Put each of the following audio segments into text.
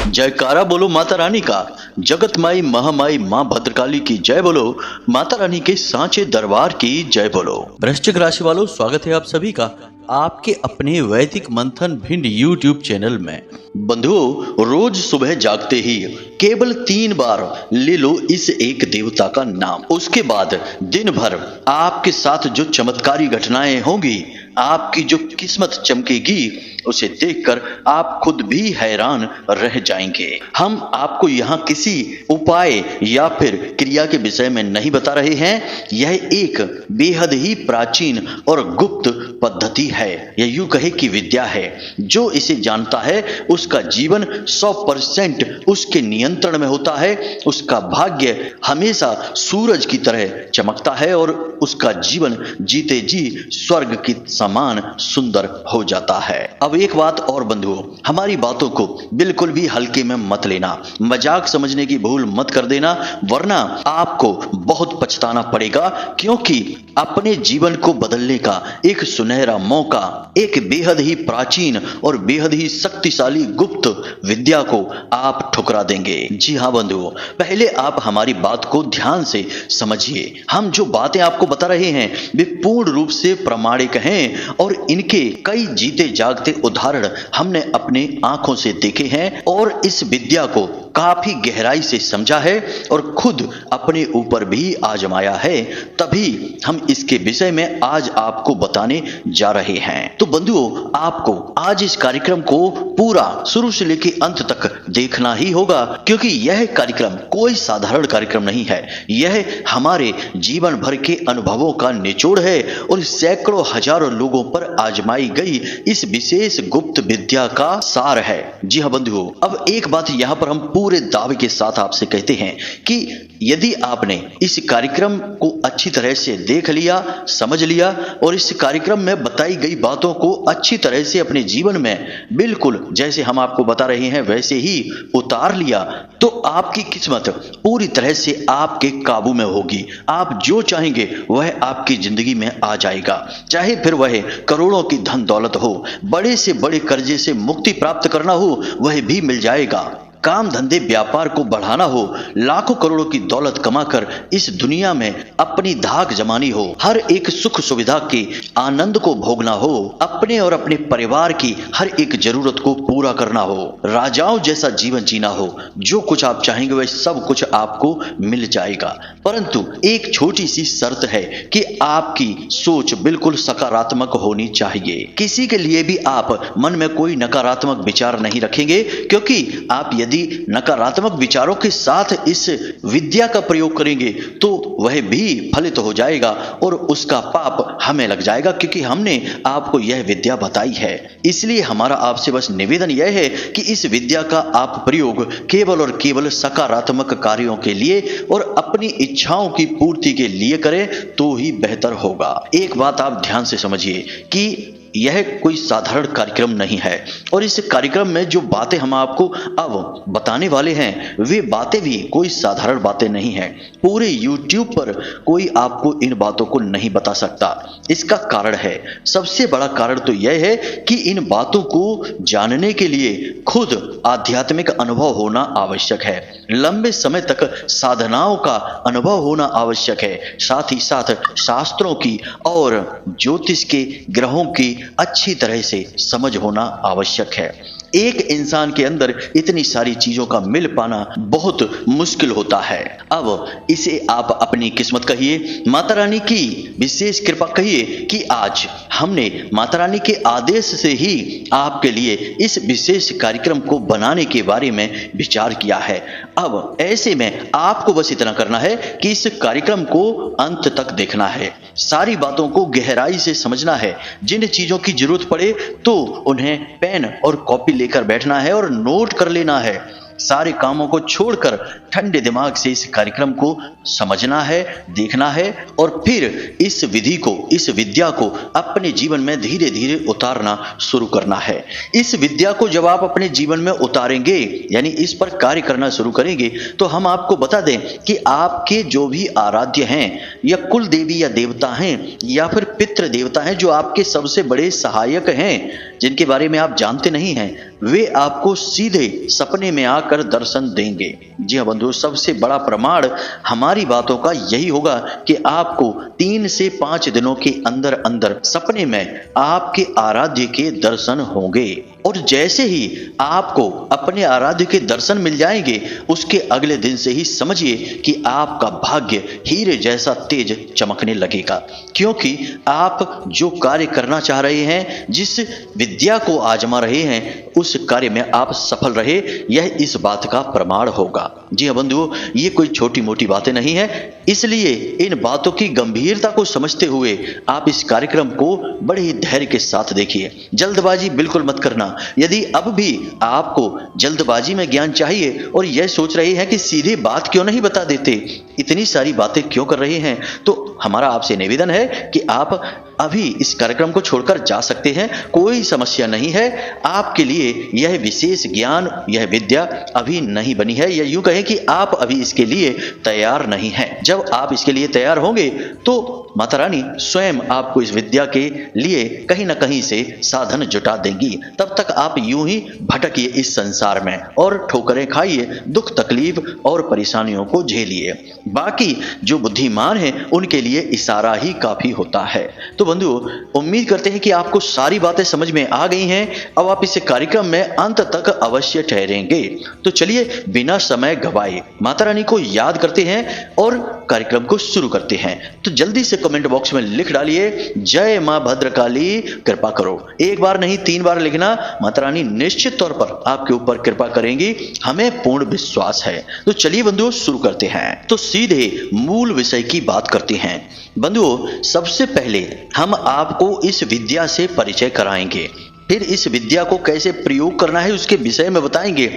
जयकारा बोलो माता रानी का। जगत माई महामाई माँ भद्रकाली की जय बोलो। माता रानी के सांचे दरबार की जय बोलो। वृश्चिक राशि वालों, स्वागत है आप सभी का आपके अपने वैदिक मंथन भिंड YouTube चैनल में। बंधुओं, रोज सुबह जागते ही केवल 3 बार ले लो इस एक देवता का नाम। उसके बाद दिन भर आपके साथ जो चमत्कारी घटनाएं होंगी, आपकी जो किस्मत चमकेगी, उसे देखकर आप खुद भी हैरान रह जाएंगे। हम आपको यहाँ किसी उपाय या फिर क्रिया के विषय में नहीं बता रहे हैं। यह एक बेहद ही प्राचीन और गुप्त पद्धति है, या यूं कहे कि विद्या है। जो इसे जानता है उसका जीवन 100% उसके नियंत्रण में होता है। उसका भाग्य हमेशा सूरज की तरह चमकता है और उसका जीवन जीते जी स्वर्ग की समान सुंदर हो जाता है। अब एक बात और बंधुओं, हमारी बातों को बिल्कुल भी हल्के में मत लेना, मजाक समझने की भूल मत कर देना, वरना आपको बहुत पछताना पड़ेगा। क्योंकि अपने जीवन को बदलने का एक सुनहरा मौका, एक बेहद ही प्राचीन और बेहद ही शक्तिशाली गुप्त विद्या को आप ठुकरा देंगे। जी हाँ बंधुओं, पहले आप हमारी बात को ध्यान से समझिए। हम जो बातें आपको बता रहे हैं वे पूर्ण रूप से प्रामाणिक हैं और इनके कई जीते जागते उदाहरण हमने अपने आंखों से देखे हैं और इस विद्या को काफी गहराई से समझा है और खुद अपने ऊपर भी आजमाया है। तभी हम इसके विषय में आज आपको बताने जा रहे हैं। तो बंधुओं, आपको आज इस कार्यक्रम को पूरा शुरू से लेकर अंत तक देखना ही होगा, क्योंकि यह कार्यक्रम कोई साधारण कार्यक्रम नहीं है। यह हमारे जीवन भर के अनुभवों का निचोड़ है और सैकड़ों हजारों लोगों पर आजमाई गई इस विशेष गुप्त विद्या का सार है। जी हाँ बंधुओं, अब एक बात यहाँ पर हम पूरे दावे के साथ आपसे कहते हैं कि यदि आपने इस कार्यक्रम को अच्छी तरह से देख लिया, समझ लिया और इस कार्यक्रम में बताई गई बातों को अच्छी तरह से अपने जीवन में बिल्कुल जैसे हम आपको बता रहे हैं वैसे ही उतार लिया, तो आपकी किस्मत पूरी तरह से आपके काबू में होगी। आप जो चाहेंगे वह आपकी जिंदगी में आ जाएगा। चाहे फिर वह करोड़ों की धन दौलत हो, बड़े से बड़े कर्जे से मुक्ति प्राप्त करना हो, वह भी मिल जाएगा। काम धंधे व्यापार को बढ़ाना हो, लाखों करोड़ों की दौलत कमाकर इस दुनिया में अपनी धाक जमानी हो, हर एक सुख सुविधा के आनंद को भोगना हो, अपने और अपने परिवार की हर एक जरूरत को पूरा करना हो, राजाओं जैसा जीवन जीना हो, जो कुछ आप चाहेंगे वह सब कुछ आपको मिल जाएगा। परंतु एक छोटी सी शर्त है कि आपकी सोच बिल्कुल सकारात्मक होनी चाहिए। किसी के लिए भी आप मन में कोई नकारात्मक विचार नहीं रखेंगे, क्योंकि आप यदि नकारात्मक विचारों के साथ इस विद्या का प्रयोग करेंगे तो वह भी फलित हो जाएगा और उसका पाप हमें लग जाएगा, क्योंकि हमने आपको यह विद्या बताई है। इसलिए हमारा आपसे बस निवेदन यह है कि इस विद्या का आप प्रयोग केवल और केवल सकारात्मक कार्यों के लिए और अपनी इच्छाओं की पूर्ति के लिए करें तो ही बेहतर होगा। एक बात आप ध्यान से समझिए कि यह कोई साधारण कार्यक्रम नहीं है और इस कार्यक्रम में जो बातें हम आपको अब बताने वाले हैं वे बातें भी कोई साधारण बातें नहीं हैं। पूरे YouTube पर कोई आपको इन बातों को नहीं बता सकता। इसका कारण है, सबसे बड़ा कारण तो यह है कि इन बातों को जानने के लिए खुद आध्यात्मिक अनुभव होना आवश्यक है, लंबे समय तक साधनाओं का अनुभव होना आवश्यक है, साथ ही साथ शास्त्रों की और ज्योतिष के ग्रहों की अच्छी तरह से समझ होना आवश्यक है। एक इंसान के अंदर इतनी सारी चीजों का मिल पाना बहुत मुश्किल होता है। अब इसे आप अपनी किस्मत कहिए, माता रानी की विशेष कृपा कहिए कि आज हमने माता रानी के आदेश से ही आपके लिए इस विशेष कार्यक्रम को बनाने के बारे में विचार किया है। अब ऐसे में आपको बस इतना करना है कि इस कार्यक्रम को अंत तक देखना है, सारी बातों को गहराई से समझना है। जिन चीजों की जरूरत पड़े तो उन्हें पेन और कॉपी लेकर बैठना है और नोट कर लेना है। सारे कामों को छोड़कर ठंडे दिमाग से इस कार्यक्रम को समझना है, देखना है और फिर इस विधि को, इस विद्या को अपने जीवन में धीरे धीरे उतारना शुरू करना है। इस विद्या को जब आप अपने जीवन में उतारेंगे, यानी इस पर कार्य करना शुरू करेंगे, तो हम आपको बता दें कि आपके जो भी आराध्य हैं या कुल देवी या देवता हैं या फिर पितृ देवता हैं जो आपके सबसे बड़े सहायक हैं, जिनके बारे में आप जानते नहीं हैं, वे आपको सीधे सपने में आकर दर्शन देंगे। जी हाँ बंधुओं, सबसे बड़ा प्रमाण हमारी बातों का यही होगा कि आपको 3 से 5 दिनों के अंदर अंदर सपने में आपके आराध्य के दर्शन होंगे। और जैसे ही आपको अपने आराध्य के दर्शन मिल जाएंगे, उसके अगले दिन से ही समझिए कि आपका भाग्य हीरे जैसा तेज चमकने लगेगा, क्योंकि आप जो कार्य करना चाह रहे हैं, जिस विद्या को आजमा रहे हैं, उस कार्य में आप सफल रहे, यह इस बात का प्रमाण होगा। जी हाँ बंधुओं, ये कोई छोटी मोटी बातें नहीं है, इसलिए इन बातों की गंभीरता को समझते हुए आप इस कार्यक्रम को बड़े ही धैर्य के साथ देखिए। जल्दबाजी बिल्कुल मत करना। यदि अब भी आपको जल्दबाजी में ज्ञान चाहिए और यह सोच रहे हैं कि सीधे बात क्यों नहीं बता देते, इतनी सारी बातें क्यों कर रहे हैं, तो हमारा आपसे निवेदन है कि आप अभी इस कार्यक्रम को छोड़कर जा सकते हैं। कोई समस्या नहीं है, आपके लिए यह विशेष ज्ञान, यह विद्या अभी नहीं बनी है, या यूं कहें कि आप अभी इसके लिए तैयार नहीं हैं। जब आप इसके लिए तैयार होंगे तो माता रानी स्वयं आपको इस विद्या के लिए कहीं ना कहीं से साधन जुटा देंगी। तब तक आप यूं ही भटकिए इस संसार में और ठोकरें खाइए, दुख तकलीफ और परेशानियों को झेलिए। बाकी जो बुद्धिमान हैं उनके लिए इशारा ही काफी होता है। तो बंधुओं, उम्मीद करते हैं कि आपको सारी बातें समझ में आ गई हैं। अब आप इस कार्यक्रम में अंत तक अवश्य ठहरेंगे। तो चलिए बिना समय गवाए माता रानी को याद करते हैं और कार्यक्रम को शुरू करते हैं। तो जल्दी से कमेंट बॉक्स में लिख डालिए, जय मां भद्रकाली कृपा करो। एक बार नहीं 3 बार लिखना, माता रानी निश्चित तौर पर आपके ऊपर कृपा करेंगी, हमें पूर्ण विश्वास है। तो चलिए बंधुओं शुरू करते हैं। तो सीधे मूल विषय की बात करते हैं। बंधुओं, सबसे पहले हम आपको इस विद्या से परिचय कराएंगे, फिर इस विद्या को कैसे प्रयोग करना है उसके विषय में बताएंगे,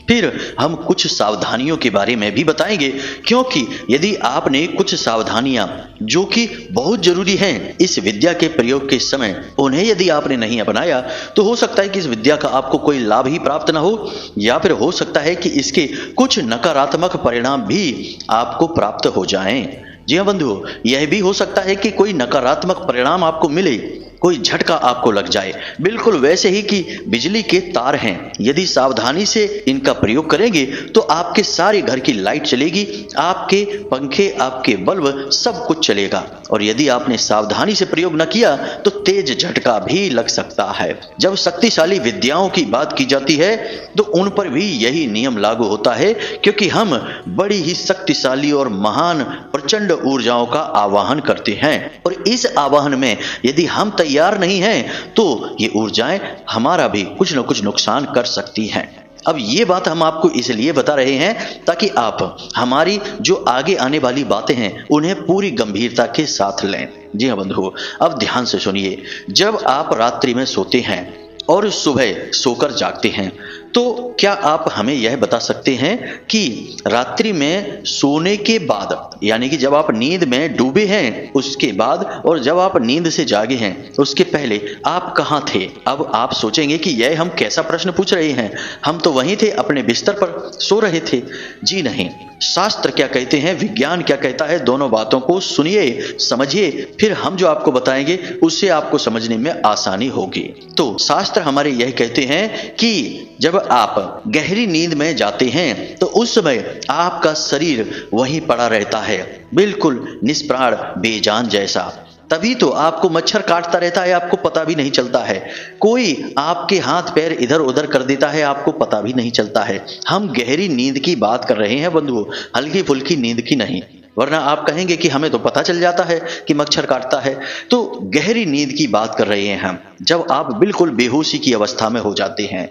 फिर हम कुछ सावधानियों के बारे में भी बताएंगे, क्योंकि यदि आपने कुछ सावधानियां जो कि बहुत जरूरी हैं इस विद्या के प्रयोग के समय, उन्हें यदि आपने नहीं अपनाया तो हो सकता है कि इस विद्या का आपको कोई लाभ ही प्राप्त ना हो, या फिर हो सकता है कि इसके कुछ नकारात्मक परिणाम भी आपको प्राप्त हो जाएं। जी हाँ बंधुओं, यह भी हो सकता है कि कोई नकारात्मक परिणाम आपको मिले, कोई झटका आपको लग जाए, बिल्कुल वैसे ही कि बिजली के तार हैं, यदि सावधानी से इनका प्रयोग करेंगे तो आपके सारे घर की लाइट चलेगी, आपके पंखे, आपके बल्ब, सब कुछ चलेगा। और यदि आपने सावधानी से प्रयोग न किया तो तेज झटका भी लग सकता है। जब शक्तिशाली विद्याओं की बात की जाती है तो उन पर भी यही नियम लागू होता है, क्योंकि हम बड़ी ही शक्तिशाली और महान प्रचंड ऊर्जाओं का आवाहन करते हैं, और इस आवाहन में यदि हम तैयार नहीं हैं तो ये ऊर्जाएं हमारा भी कुछ न कुछ नुकसान कर सकती हैं। अब ये बात हम आपको इसलिए बता रहे हैं ताकि आप हमारी जो आगे आने वाली बातें हैं उन्हें पूरी गंभीरता के साथ लें। जी हाँ बंधुओं, अब ध्यान से सुनिए। जब आप रात्रि में सोते हैं और सुबह सोकर जागते हैं, तो क्या आप हमें यह बता सकते हैं कि रात्रि में सोने के बाद, यानी कि जब आप नींद में डूबे हैं उसके बाद, और जब आप नींद से जागे हैं उसके पहले आप कहाँ थे? अब आप सोचेंगे कि यह हम कैसा प्रश्न पूछ रहे हैं, हम तो वहीं थे, अपने बिस्तर पर सो रहे थे। जी नहीं, शास्त्र क्या कहते हैं, विज्ञान क्या कहता है, दोनों बातों को सुनिए, समझिए, फिर हम जो आपको बताएंगे उससे आपको समझने में आसानी होगी। तो शास्त्र हमारे यह कहते हैं कि जब आप गहरी नींद में जाते हैं तो उस समय आपका शरीर वहीं पड़ा रहता है, बिल्कुल निष्प्राण, बेजान जैसा। तभी तो आपको मच्छर काटता रहता है, आपको पता भी नहीं चलता है। कोई आपके हाथ पैर इधर उधर कर देता है, आपको पता भी नहीं चलता है। हम गहरी नींद की बात कर रहे हैं बंधुओं, हल्की फुल्की नींद की नहीं, वरना आप कहेंगे कि हमें तो पता चल जाता है कि मच्छर काटता है। तो गहरी नींद की बात कर रहे हैं हम, जब आप बिल्कुल बेहोशी की अवस्था में हो जाते हैं।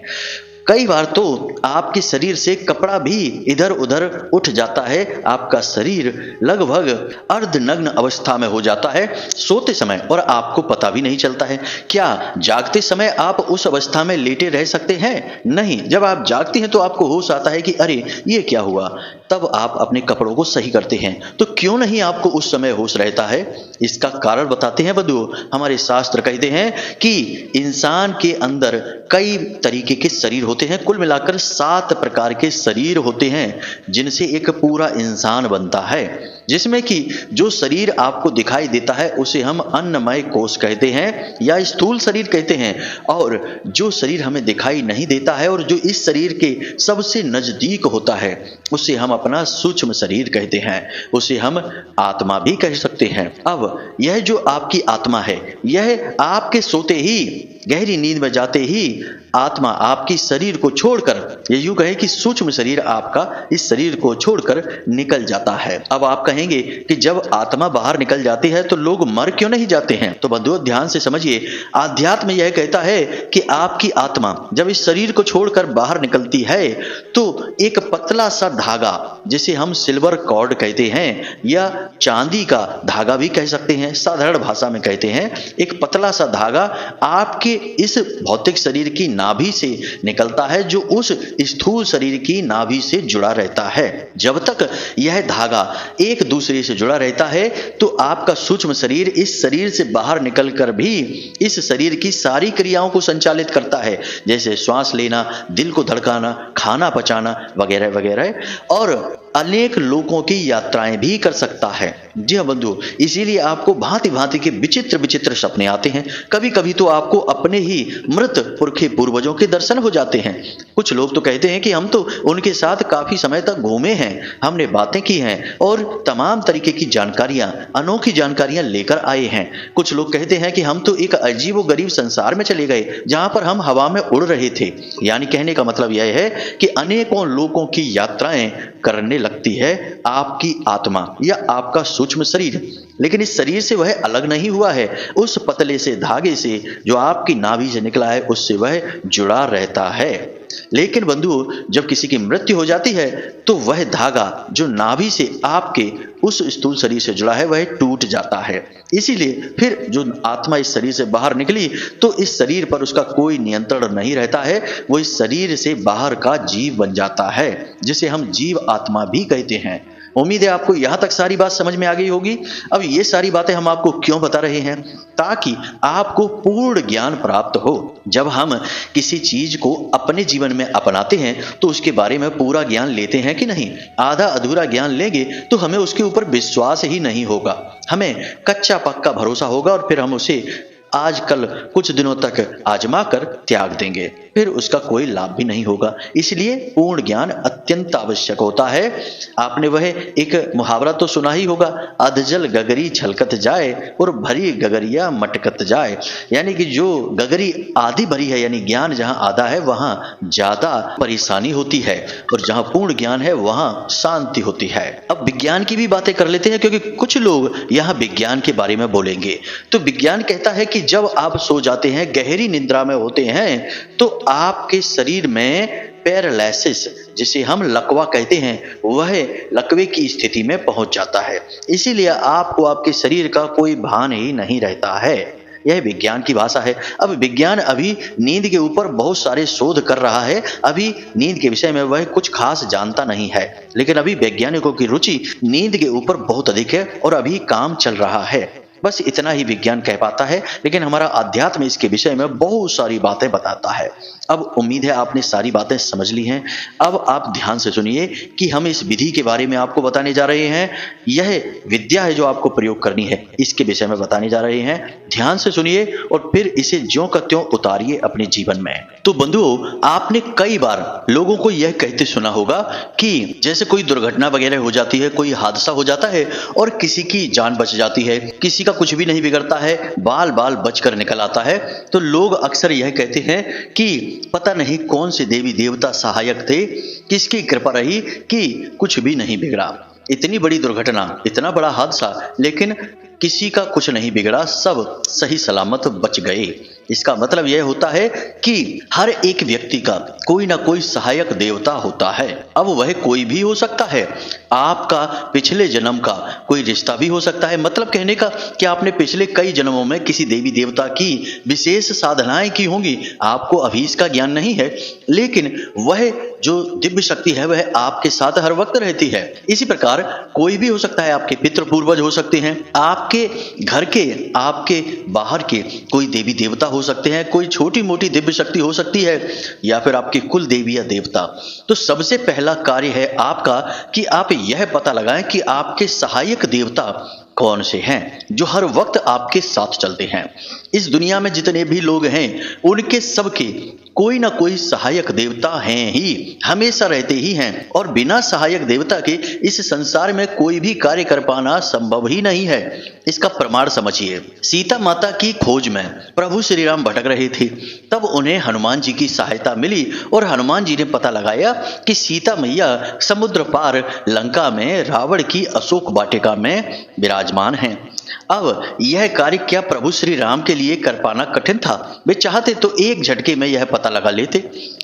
कई बार तो आपके शरीर से कपड़ा भी इधर उधर उठ जाता है, आपका शरीर लगभग अर्धनग्न अवस्था में हो जाता है सोते समय, और आपको पता भी नहीं चलता है। क्या जागते समय आप उस अवस्था में लेटे रह सकते हैं? नहीं, जब आप जागते हैं तो आपको होश आता है कि अरे ये क्या हुआ, तब आप अपने कपड़ों को सही करते हैं। तो क्यों नहीं आपको उस समय होश रहता है? इसका कारण बताते हैं बंधुओं, हमारे शास्त्र कहते हैं कि इंसान के अंदर कई तरीके के शरीर होते हैं, कुल मिलाकर 7 प्रकार के शरीर होते हैं जिनसे एक पूरा इंसान बनता है। जिसमें कि जो शरीर आपको दिखाई देता है उसे हम अन्नमय कोश कहते हैं या स्थूल शरीर कहते हैं, और जो शरीर हमें दिखाई नहीं देता है और जो इस शरीर के सबसे नजदीक होता है उसे हम अपना सूक्ष्म शरीर कहते हैं, उसे हम आत्मा भी कह सकते हैं। अब यह जो आपकी आत्मा है, यह आपके सोते ही, गहरी नींद में जाते ही आत्मा आपकी शरीर को छोड़कर, ये यूं कहे कि सूक्ष्म शरीर आपका इस शरीर को छोड़कर निकल जाता है। अब आप कहेंगे कि जब आत्मा बाहर निकल जाती है तो लोग मर क्यों नहीं जाते हैं? तो बंधुओं ध्यान से समझिए, आध्यात्म यह कहता है कि आपकी आत्मा जब इस शरीर को छोड़कर बाहर निकलती है तो एक पतला सा धागा, जिसे हम सिल्वर कॉर्ड कहते हैं या चांदी का धागा भी कह सकते हैं, साधारण भाषा में कहते हैं, एक पतला सा धागा आपके इस भौतिक शरीर की नाभि से निकलता है, जो उस स्थूल शरीर की नाभि से जुड़ा रहता है। जब तक यह धागा एक दूसरे से जुड़ा रहता है तो आपका सूक्ष्म शरीर इस शरीर से बाहर निकलकर भी इस शरीर की सारी क्रियाओं को संचालित करता है, जैसे श्वास लेना, दिल को धड़काना, खाना पचाना वगैरह वगैरह, और अनेक लोगों की यात्राएं भी कर सकता है। जी हाँ बंधु, इसीलिए आपको भांति भांति के विचित्र विचित्र सपने आते हैं। कभी कभी तो आपको अपने ही मृत पुरखे पूर्वजों के दर्शन हो जाते हैं। कुछ लोग तो कहते हैं कि हम तो उनके साथ काफी समय तक घूमे हैं, हमने बातें की हैं और तमाम तरीके की जानकारियां, अनोखी जानकारियां लेकर आए हैं। कुछ लोग कहते हैं कि हम तो एक अजीबोगरीब संसार में चले गए जहां पर हम हवा में उड़ रहे थे। यानी कहने का मतलब यह है कि अनेकों लोगों की यात्राएं करने लगती है आपकी आत्मा या आपका सूक्ष्म शरीर, लेकिन इस शरीर से वह अलग नहीं हुआ है। उस पतले से धागे से जो आपकी नाभि से निकला है उससे वह जुड़ा रहता है। लेकिन बंधु, जब किसी की मृत्यु हो जाती है तो वह धागा जो नाभि से आपके उस स्थूल शरीर से जुड़ा है वह टूट जाता है। इसीलिए फिर जो आत्मा इस शरीर से बाहर निकली तो इस शरीर पर उसका कोई नियंत्रण नहीं रहता है, वो इस शरीर से बाहर का जीव बन जाता है, जिसे हम जीव आत्मा भी कहते हैं। उम्मीद है आपको यहां तक सारी बात समझ में आ गई होगी। अब ये सारी बातें हम आपको क्यों बता रहे हैं? ताकि आपको पूर्ण ज्ञान प्राप्त हो। जब हम किसी चीज को अपने जीवन में अपनाते हैं तो उसके बारे में पूरा ज्ञान लेते हैं कि नहीं? आधा अधूरा ज्ञान लेंगे तो हमें उसके ऊपर विश्वास ही नहीं होगा, हमें कच्चा पक्का भरोसा होगा और फिर हम उसे आज कल कुछ दिनों तक आजमा कर त्याग देंगे, फिर उसका कोई लाभ भी नहीं होगा। इसलिए पूर्ण ज्ञान अत्यंत आवश्यक होता है। आपने वह एक मुहावरा तो सुना ही होगा, अधजल गगरी छलकत जाए और भरी गगरिया मटकत जाए। यानी कि जो गगरी आधी भरी है, यानी ज्ञान जहां आधा है वहां ज्यादा परेशानी होती है, और जहां पूर्ण ज्ञान है वहां शांति होती है। अब विज्ञान की भी बातें कर लेते हैं, क्योंकि कुछ लोग यहाँ विज्ञान के बारे में बोलेंगे। तो विज्ञान कहता है कि जब आप सो जाते हैं, गहरी निद्रा में होते हैं, तो आपके शरीर में पैरालिसिस, जिसे हम लकवा कहते हैं, वह लकवे की स्थिति में पहुंच जाता है। इसीलिए आपको आपके शरीर का कोई भान ही नहीं रहता है। यह विज्ञान की भाषा है। अब विज्ञान अभी नींद के ऊपर बहुत सारे शोध कर रहा है। अभी नींद के विषय में वह कुछ खास जानता नहीं है, लेकिन अभी वैज्ञानिकों की रुचि नींद के ऊपर बहुत अधिक है और अभी काम चल रहा है। बस इतना ही विज्ञान कह पाता है, लेकिन हमारा अध्यात्म इसके विषय में बहुत सारी बातें बताता है। अब उम्मीद है आपने सारी बातें समझ ली हैं। अब आप ध्यान से सुनिए कि हम इस विधि के बारे में आपको बताने जा रहे हैं। यह विद्या है जो आपको प्रयोग करनी है, इसके विषय में बताने जा रहे हैं। ध्यान से सुनिए और फिर इसे ज्यों का त्यों उतारिए अपने जीवन में। तो बंधुओं, आपने कई बार लोगों को यह कहते सुना होगा कि जैसे कोई दुर्घटना वगैरह हो जाती है, कोई हादसा हो जाता है और किसी की जान बच जाती है, किसी का कुछ भी नहीं बिगड़ता है, बाल बाल बचकर निकल आता है, तो लोग अक्सर यह कहते हैं कि पता नहीं कौन से देवी देवता सहायक थे, किसकी कृपा रही कि कुछ भी नहीं बिगड़ा। इतनी बड़ी दुर्घटना, इतना बड़ा हादसा, लेकिन किसी का कुछ नहीं बिगड़ा, सब सही सलामत बच गए। इसका मतलब यह होता है कि हर एक व्यक्ति का कोई ना कोई सहायक देवता होता है। अब वह कोई भी हो सकता है, आपका पिछले जन्म का कोई रिश्ता भी हो सकता है। मतलब कहने का कि आपने पिछले कई जन्मों में किसी देवी देवता की विशेष साधनाएं की होंगी, आपको अभी इसका ज्ञान नहीं है, लेकिन वह जो दिव्य शक्ति है वह आपके साथ हर वक्त रहती है। इसी प्रकार कोई भी हो सकता है, आपके पितृ पूर्वज हो सकते हैं, आपके आपके घर के, आपके बाहर के कोई देवी देवता हो सकते हैं, कोई छोटी मोटी दिव्य शक्ति हो सकती है, या फिर आपके कुल देवी या देवता। तो सबसे पहला कार्य है आपका कि आप यह पता लगाएं कि आपके सहायक देवता कौन से हैं जो हर वक्त आपके साथ चलते हैं। इस दुनिया में जितने भी लोग हैं उनके सबके कोई ना कोई सहायक देवता हैं ही, हमेशा रहते ही हैं, और बिना सहायक देवता के इस संसार में कोई भी कार्य कर पाना संभव ही नहीं है। इसका प्रमाण समझिए। सीता माता की खोज में प्रभु श्री राम भटक रहे थे, तब उन्हें हनुमान जी की सहायता मिली और हनुमान जी ने पता लगाया कि सीता मैया समुद्र पार लंका में रावण की अशोक वाटिका में विराजमान हैं। अब यह कार्य क्या प्रभु श्री राम के लिए कर पाना कठिन था? वे चाहते तो एक झटके में यह पता लगा लेते।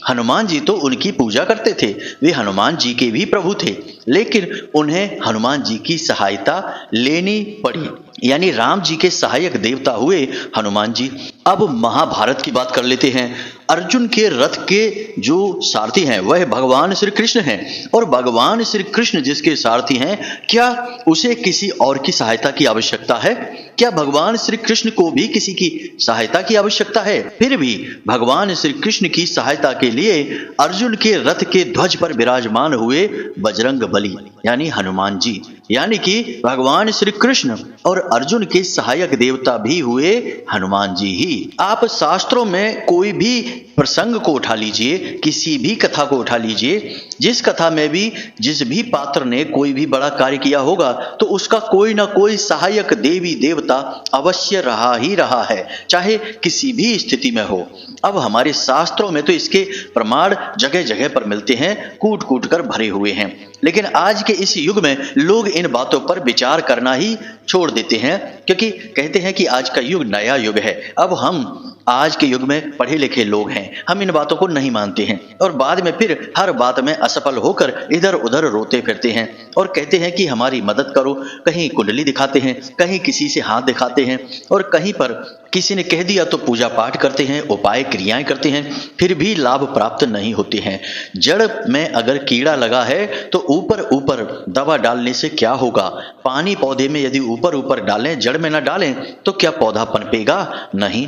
हनुमान जी तो उनकी पूजा करते थे, वे हनुमान जी के भी प्रभु थे, लेकिन उन्हें हनुमान जी की सहायता लेनी पड़ी, यानी राम जी के सहायक देवता हुए हनुमान जी। अब महाभारत की बात कर लेते हैं। अर्जुन के रथ के जो सारथी हैं वह भगवान श्री कृष्ण हैं, और भगवान श्री कृष्ण जिसके सारथी हैं, क्या उसे किसी और की सहायता की आवश्यकता है? क्या भगवान श्री कृष्ण को भी किसी की सहायता की आवश्यकता है? फिर भी भगवान श्री कृष्ण की सहायता के लिए अर्जुन के रथ के ध्वज पर विराजमान हुए बजरंग बली यानी हनुमान जी, यानी कि भगवान श्री कृष्ण और अर्जुन के सहायक देवता भी हुए हनुमान जी ही। आप शास्त्रों में कोई भी प्रसंग को उठा लीजिए, किसी भी कथा को उठा लीजिए, जिस कथा में भी जिस भी पात्र ने कोई भी बड़ा कार्य किया होगा तो उसका कोई ना कोई सहायक देवी देवता अवश्य रहा ही रहा है, चाहे किसी भी स्थिति में हो। अब हमारे शास्त्रों में तो इसके प्रमाण जगह जगह पर मिलते हैं, कूट कूट कर भरे हुए हैं, लेकिन आज के इस युग में लोग इन बातों पर विचार करना ही छोड़ देते हैं, क्योंकि कहते हैं कि आज का युग नया युग है। अब हम आज के युग में पढ़े लिखे लोग हैं, हम इन बातों को नहीं मानते हैं और बाद में फिर हर बात में असफल होकर इधर उधर रोते फिरते हैं और कहते हैं कि हमारी मदद करो। कहीं कुंडली दिखाते हैं, कहीं किसी से हाथ दिखाते हैं, और कहीं पर किसी ने कह दिया तो पूजा पाठ करते हैं, उपाय क्रियाएं करते हैं, फिर भी लाभ प्राप्त नहीं होते हैं। जड़ में अगर कीड़ा लगा है तो ऊपर ऊपर दवा डालने से क्या होगा? पानी पौधे में यदि ऊपर ऊपर डालें, जड़ में न डालें, तो क्या पौधा पनपेगा? नहीं।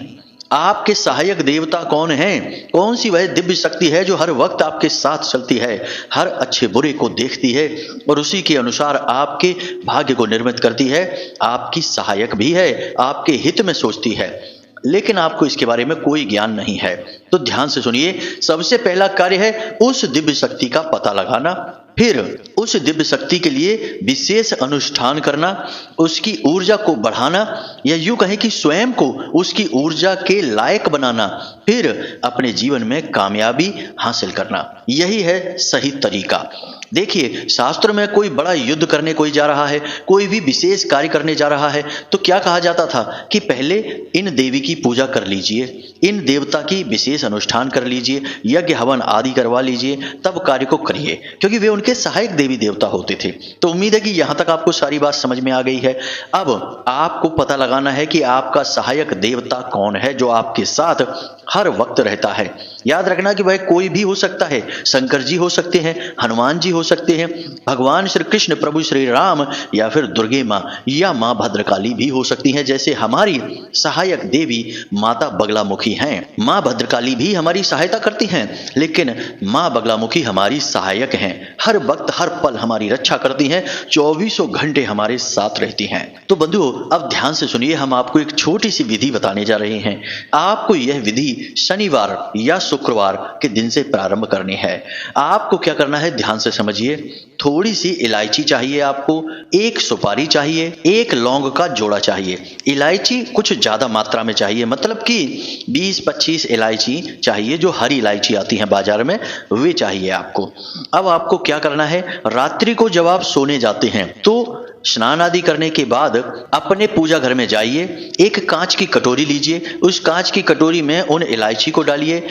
आपके सहायक देवता कौन हैं? कौन सी वह दिव्य शक्ति है जो हर वक्त आपके साथ चलती है, हर अच्छे बुरे को देखती है और उसी के अनुसार आपके भाग्य को निर्मित करती है, आपकी सहायक भी है, आपके हित में सोचती है, लेकिन आपको इसके बारे में कोई ज्ञान नहीं है। तो ध्यान से सुनिए। सबसे पहला कार्य है उस दिव्य शक्ति का पता लगाना, फिर उस दिव्य शक्ति के लिए विशेष अनुष्ठान करना, उसकी ऊर्जा को बढ़ाना, या यूं कहें कि स्वयं को उसकी ऊर्जा के लायक बनाना, फिर अपने जीवन में कामयाबी हासिल करना। यही है सही तरीका। देखिए, शास्त्र में कोई बड़ा युद्ध करने कोई जा रहा है, कोई भी विशेष कार्य करने जा रहा है, तो क्या कहा जाता था कि पहले इन देवी की पूजा कर लीजिए, इन देवता की विशेष अनुष्ठान कर लीजिए, यज्ञ हवन आदि करवा लीजिए, तब कार्य को करिए, क्योंकि वे उनके सहायक देवी देवता होते थे। तो उम्मीद है कि यहां तक आपको सारी बात समझ में आ गई है। अब आपको पता लगाना है कि आपका सहायक देवता कौन है जो आपके साथ हर वक्त रहता है। याद रखना कि वह कोई भी हो सकता है, शंकर जी हो सकते हैं, हनुमान जी हो सकते हैं, भगवान श्री कृष्ण, प्रभु श्री राम, या फिर दुर्गे माँ या माँ भद्रकाली भी हो सकती हैं, जैसे हमारी सहायक देवी माता बगलामुखी हैं। माँ भद्रकाली भी हमारी सहायता करती हैं, लेकिन माँ बगलामुखी हमारी सहायक हैं, हर वक्त हर पल हमारी रक्षा करती हैं, 24 घंटे हमारे साथ रहती हैं। तो बंधुओं, अब ध्यान से सुनिए, हम आपको एक छोटी सी विधि बताने जा रहे हैं। आपको यह विधि शनिवार या शुक्रवार के दिन से प्रारंभ करनी है। आपको क्या करना है, ध्यान से समझिए। थोड़ी सी इलायची चाहिए आपको, एक सुपारी चाहिए, एक लौंग का जोड़ा चाहिए। इलायची कुछ ज्यादा मात्रा में चाहिए, मतलब कि 20-25 इलायची चाहिए, जो हरी इलायची आती है बाजार में, वे चाहिए आपको। अब आपको क्या करना है, रात्रि को जब आप सोने जाते हैं तो स्नान आदि करने के बाद अपने पूजा घर में जाइए, एक कांच की कटोरी लीजिए, उस कांच की कटोरी में उन इलायची को डालिए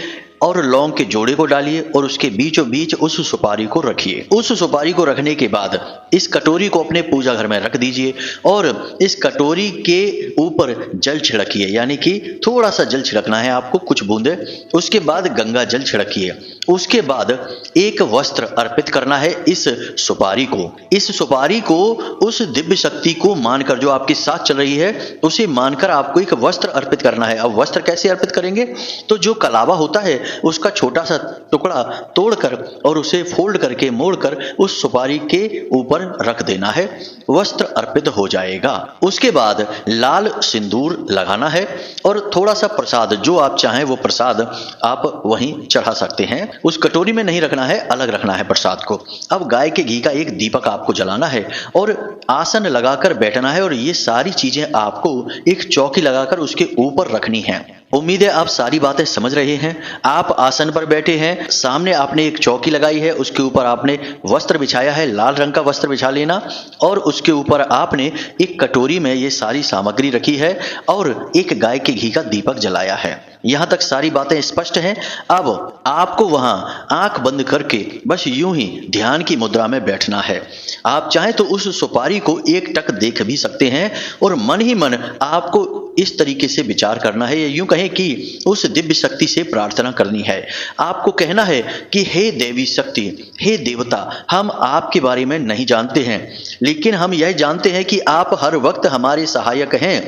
और लौंग के जोड़े को डालिए और उसके बीचों बीच उस सुपारी को रखिए। उस सुपारी को रखने के बाद इस कटोरी को अपने पूजा घर में रख दीजिए और इस कटोरी के ऊपर जल छिड़किए, यानी कि थोड़ा सा जल छिड़कना है आपको, कुछ बूंदे। उसके बाद गंगा जल छिड़किए। उसके बाद एक वस्त्र अर्पित करना है इस सुपारी को। इस सुपारी को उस दिव्य शक्ति को मानकर, जो आपके साथ चल रही है उसे मानकर आपको एक वस्त्र अर्पित करना है। अब वस्त्र कैसे अर्पित करेंगे? तो जो कलावा होता है उसका छोटा सा टुकड़ा तोड़कर और उसे फोल्ड करके मोड़कर उस सुपारी के ऊपर रख देना है, वस्त्र अर्पित हो जाएगा। उसके बाद लाल सिंदूर लगाना है और थोड़ा सा प्रसाद, जो आप चाहें वो प्रसाद आप वहीं चढ़ा सकते हैं। उस कटोरी में नहीं रखना है, अलग रखना है प्रसाद को। अब गाय के घी का एक दीपक आपको जलाना है और आसन लगाकर बैठना है और ये सारी चीजें आपको एक चौकी लगाकर उसके ऊपर रखनी है। उम्मीद है आप सारी बातें समझ रहे हैं। आप आसन पर बैठे हैं, सामने आपने एक चौकी लगाई है, उसके ऊपर आपने वस्त्र बिछाया है, लाल रंग का वस्त्र बिछा लेना और उसके ऊपर आपने एक कटोरी में ये सारी सामग्री रखी है और एक गाय के घी का दीपक जलाया है। यहां तक सारी बातें स्पष्ट हैं। अब आपको वहां आंख बंद करके बस यूं ही ध्यान की मुद्रा में बैठना है। आप चाहें तो उस सुपारी को एक टक देख भी सकते हैं और मन ही मन आपको इस तरीके से विचार करना है, या यूं कहें कि उस दिव्य शक्ति से प्रार्थना करनी है। आपको कहना है कि हे देवी शक्ति, हे देवता, हम आपके बारे में नहीं जानते हैं, लेकिन हम यह जानते हैं कि आप हर वक्त हमारे सहायक हैं।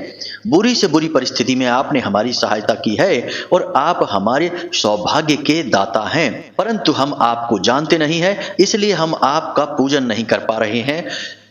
बुरी से बुरी परिस्थिति में आपने हमारी सहायता की है और आप हमारे सौभाग्य के दाता हैं, परंतु हम आपको जानते नहीं हैं, इसलिए हम आपका पूजन नहीं कर पा रहे हैं।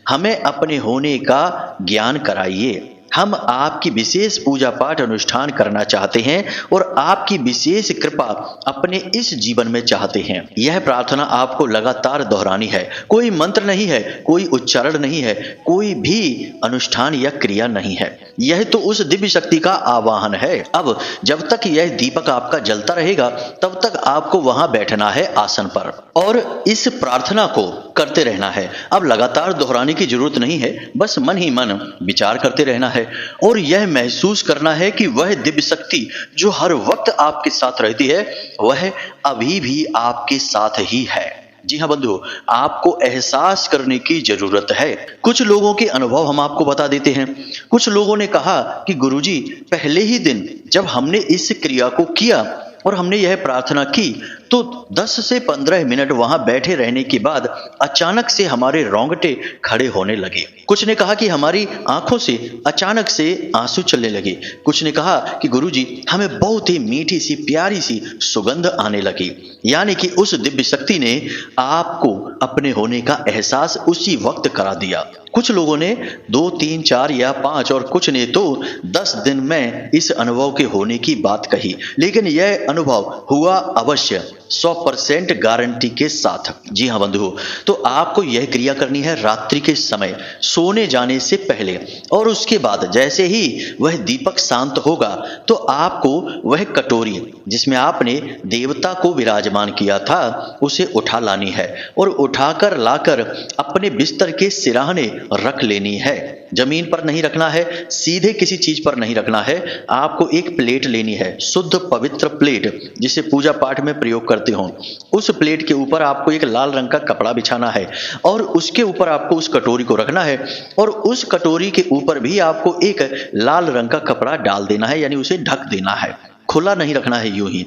हमें अपने होने का ज्ञान कराइए। हम आपकी विशेष पूजा पाठ अनुष्ठान करना चाहते हैं और आपकी विशेष कृपा अपने इस जीवन में चाहते हैं। यह प्रार्थना आपको लगातार दोहरानी है। कोई मंत्र नहीं है, कोई उच्चारण नहीं है, कोई भी अनुष्ठान या क्रिया नहीं है। यह तो उस दिव्य शक्ति का आवाहन है। अब जब तक यह दीपक आपका जलता रहेगा तब तक आपको वहां बैठना है आसन पर और इस प्रार्थना को करते रहना है। अब लगातार दोहराने की जरूरत नहीं है, बस मन ही मन विचार करते रहना है और यह महसूस करना है कि वह दिव्य शक्ति जो हर वक्त आपके साथ रहती है वह अभी भी आपके साथ ही है। जी हाँ बंधु, आपको एहसास करने की जरूरत है। कुछ लोगों के अनुभव हम आपको बता देते हैं। कुछ लोगों ने कहा कि गुरुजी, पहले ही दिन जब हमने इस क्रिया को किया और हमने यह प्रार्थना की तो 10 से 15 मिनट वहां बैठे रहने के बाद अचानक से हमारे रोंगटे खड़े होने लगे। कुछ ने कहा कि हमारी आंखों से अचानक से आंसू चलने लगे। कुछ ने कहा कि गुरुजी, हमें बहुत ही मीठी सी प्यारी सी सुगंध आने लगी। यानी कि उस दिव्य शक्ति ने आपको अपने होने का एहसास उसी वक्त करा दिया। कुछ लोगों ने 2, 3, 4 या 5 और कुछ ने तो 10 दिन में इस अनुभव के होने की बात कही, लेकिन यह अनुभव हुआ अवश्य 100% गारंटी के साथ। जी हाँ बंधुओं, तो आपको यह क्रिया करनी है रात्रि के समय सोने जाने से पहले और उसके बाद जैसे ही वह दीपक शांत होगा तो आपको वह कटोरी जिसमें आपने देवता को विराजमान किया था उसे उठा लानी है और उठाकर लाकर अपने बिस्तर के सिराने रख लेनी है। जमीन पर नहीं रखना है, सीधे किसी चीज पर नहीं रखना है। आपको एक प्लेट लेनी है, शुद्ध पवित्र प्लेट जिसे पूजा पाठ में प्रयोग करते हो। उस प्लेट के ऊपर आपको एक लाल रंग का कपड़ा बिछाना है और उसके ऊपर आपको उस कटोरी को रखना है और उस कटोरी के ऊपर भी आपको एक लाल रंग का कपड़ा डाल देना है, यानी उसे ढक देना है, खुला नहीं रखना है यूं ही,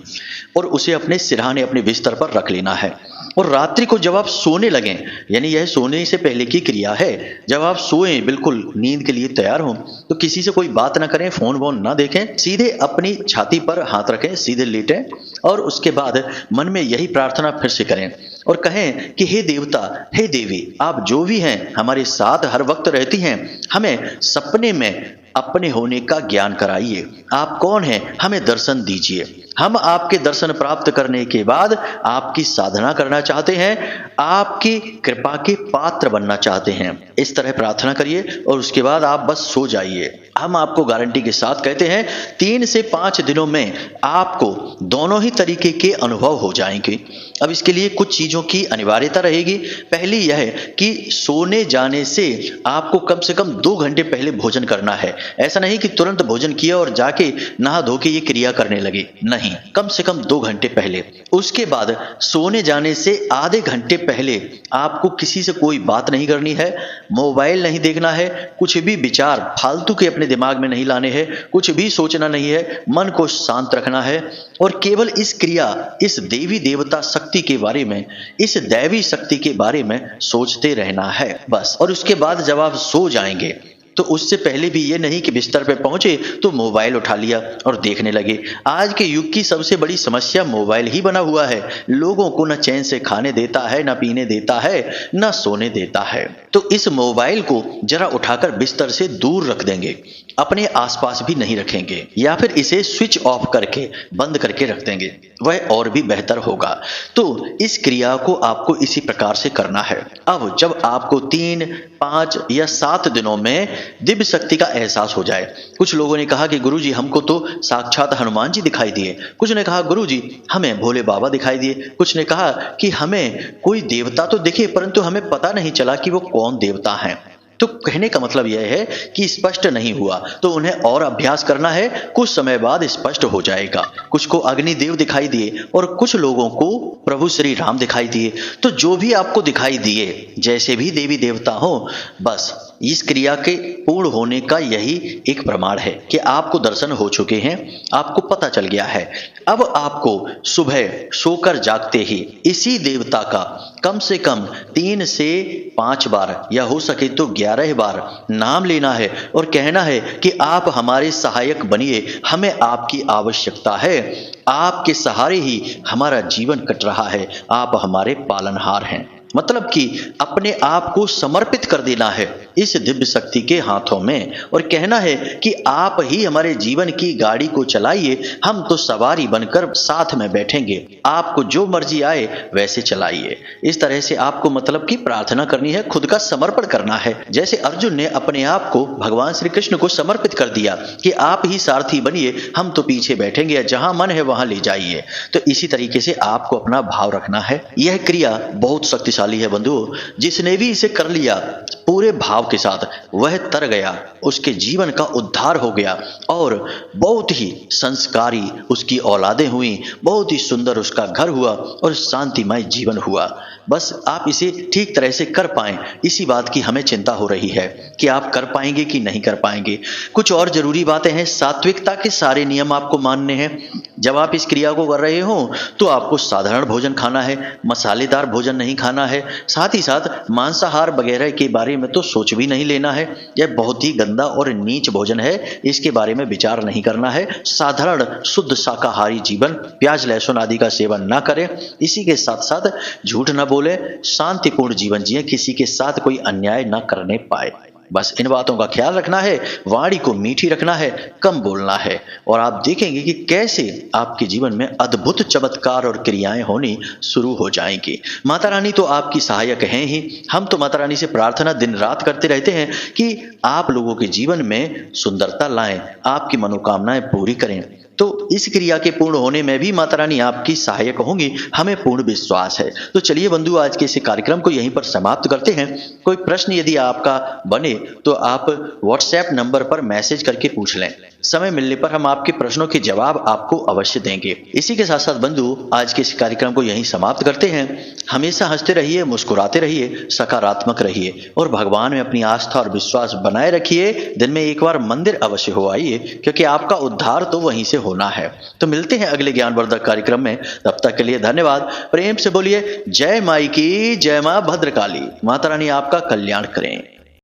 और उसे अपने सिरहाने अपने बिस्तर पर रख लेना है। और रात्रि को जब आप सोने लगें, यानी यह सोने से पहले की क्रिया है, जब आप सोएं बिल्कुल नींद के लिए तैयार हों तो किसी से कोई बात ना करें, फोन वोन ना देखें, सीधे अपनी छाती पर हाथ रखें, सीधे लेटें और उसके बाद मन में यही प्रार्थना फिर से करें और कहें कि हे देवता, हे देवी, आप जो भी हैं हमारे साथ हर वक्त रहती हैं, हमें सपने में अपने होने का ज्ञान कराइए। आप कौन हैं, हमें दर्शन दीजिए। हम आपके दर्शन प्राप्त करने के बाद आपकी साधना करना चाहते हैं, आपकी कृपा के पात्र बनना चाहते हैं। इस तरह प्रार्थना करिए और उसके बाद आप बस सो जाइए। हम आपको गारंटी के साथ कहते हैं 3 से 5 दिनों में आपको दोनों ही तरीके के अनुभव हो जाएंगे। अब इसके लिए कुछ चीजों की अनिवार्यता रहेगी। पहली यह है कि सोने जाने से आपको कम से कम 2 घंटे पहले भोजन करना है। ऐसा नहीं कि तुरंत भोजन किया और जाके नहा धो के ये क्रिया करने लगे, नहीं। नहीं, कम से कम 2 घंटे पहले। उसके बाद सोने जाने से आधे घंटे पहले आपको किसी से कोई बात नहीं करनी है, मोबाइल नहीं देखना है, कुछ भी विचार फालतू के अपने दिमाग में नहीं लाने हैं, कुछ भी सोचना नहीं है, मन को शांत रखना है और केवल इस क्रिया, इस देवी देवता शक्ति के बारे में, इस दैवी शक्ति के बारे में सोचते रहना है बस। और उसके बाद जब आप सो जाएंगे तो उससे पहले भी ये नहीं कि बिस्तर पे पहुंचे तो मोबाइल उठा लिया और देखने लगे। आज के युग की सबसे बड़ी समस्या मोबाइल ही बना हुआ है। लोगों को न चैन से खाने देता है, न पीने देता है, न सोने देता है। तो इस मोबाइल को जरा उठाकर बिस्तर से दूर रख देंगे, अपने आसपास भी नहीं रखेंगे, या फिर इसे स्विच ऑफ करके बंद करके रख देंगे, वह और भी बेहतर होगा। तो इस क्रिया को आपको इसी प्रकार से करना है। अब जब आपको 3, 5 या 7 दिनों में दिव्य शक्ति का एहसास हो जाए, कुछ लोगों ने कहा कि गुरुजी हमको तो साक्षात हनुमान जी दिखाई दिए, कुछ ने कहा गुरुजी हमें भोले बाबा दिखाई दिए, कुछ ने कहा कि हमें कोई देवता तो दिखे परंतु हमें पता नहीं चला कि वो कौन देवता हैं। तो कहने का मतलब यह है कि स्पष्ट नहीं हुआ, तो उन्हें और अभ्यास करना है, कुछ समय बाद स्पष्ट हो जाएगा। कुछ को अग्निदेव दिखाई दिए और कुछ लोगों को प्रभु श्री राम दिखाई दिए। तो जो भी आपको दिखाई दिए, जैसे भी देवी देवता हो, बस इस क्रिया के पूर्ण होने का यही एक प्रमाण है कि आपको दर्शन हो चुके हैं, आपको पता चल गया है। अब आपको सुबह सोकर जागते ही इसी देवता का कम से कम 3 से 5 बार या हो सके तो 11 बार नाम लेना है और कहना है कि आप हमारे सहायक बनिए, हमें आपकी आवश्यकता है, आपके सहारे ही हमारा जीवन कट रहा है, आप हमारे पालनहार हैं। मतलब कि अपने आप को समर्पित कर देना है इस दिव्य शक्ति के हाथों में और कहना है कि आप ही हमारे जीवन की गाड़ी को चलाइए, हम तो सवारी बनकर साथ में बैठेंगे, आपको जो मर्जी आए वैसे चलाइए। इस तरह से आपको मतलब की प्रार्थना करनी है, खुद का समर्पण करना है। जैसे अर्जुन ने अपने आप को भगवान श्री कृष्ण को समर्पित कर दिया कि आप ही सारथी बनिए, हम तो पीछे बैठेंगे, जहां मन है वहां ले जाइए। तो इसी तरीके से आपको अपना भाव रखना है। यह क्रिया बहुत शक्तिशाली है बंधुओं, जिसने भी इसे कर लिया पूरे भाव के साथ, वह तर गया, उसके जीवन का उद्धार हो गया और बहुत ही संस्कारी उसकी औलादें हुई, बहुत ही सुंदर उसका घर हुआ और शांतिमय जीवन हुआ। बस आप इसे ठीक तरह से कर पाएं, इसी बात की हमें चिंता हो रही है कि आप कर पाएंगे कि नहीं कर पाएंगे। कुछ और जरूरी बातें हैं, सात्विकता के सारे नियम आपको मानने हैं। जब आप इस क्रिया को कर रहे हो तो आपको साधारण भोजन खाना है, मसालेदार भोजन नहीं खाना है, साथ ही साथ मांसाहार वगैरह के बारे में तो सोच भी नहीं लेना है। यह बहुत ही गंदा और नीच भोजन है, इसके बारे में विचार नहीं करना है। साधारण शुद्ध शाकाहारी जीवन, प्याज लहसुन आदि का सेवन ना करें। इसी के साथ साथ झूठ न बोले, शांतिपूर्ण जीवन जिए, किसी के साथ कोई अन्याय न करने पाए। बस इन बातों का ख्याल रखना है, वाणी को मीठी रखना है, कम बोलना है और आप देखेंगे कि कैसे आपके जीवन में अद्भुत चमत्कार और क्रियाएं होनी शुरू हो जाएंगी। माता रानी तो आपकी सहायक हैं ही। हम तो माता रानी से प्रार्थना दिन रात करते रहते हैं कि आप लोगों के जीवन में सुंदरता लाएं, आपकी मनोकामनाएं पूरी करें। तो इस क्रिया के पूर्ण होने में भी माता रानी आपकी सहायक होंगी, हमें पूर्ण विश्वास है। तो चलिए बंधु, आज के इस कार्यक्रम को यहीं पर समाप्त करते हैं। कोई प्रश्न यदि आपका बने तो आप व्हाट्सएप नंबर पर मैसेज करके पूछ लें, समय मिलने पर हम आपके प्रश्नों के जवाब आपको अवश्य देंगे। इसी के साथ साथ बंधु, आज के इस कार्यक्रम को यहीं समाप्त करते हैं। हमेशा हंसते रहिए, मुस्कुराते रहिए, सकारात्मक रहिए और भगवान में अपनी आस्था और विश्वास बनाए रखिए। दिन में एक बार मंदिर अवश्य हो आइए, क्योंकि आपका उद्धार तो वहीं से होना है। तो मिलते हैं अगले ज्ञानवर्धक कार्यक्रम में, तब तक के लिए धन्यवाद। प्रेम से बोलिए जय माई की जय, मां भद्रकाली। माता रानी आपका कल्याण करें।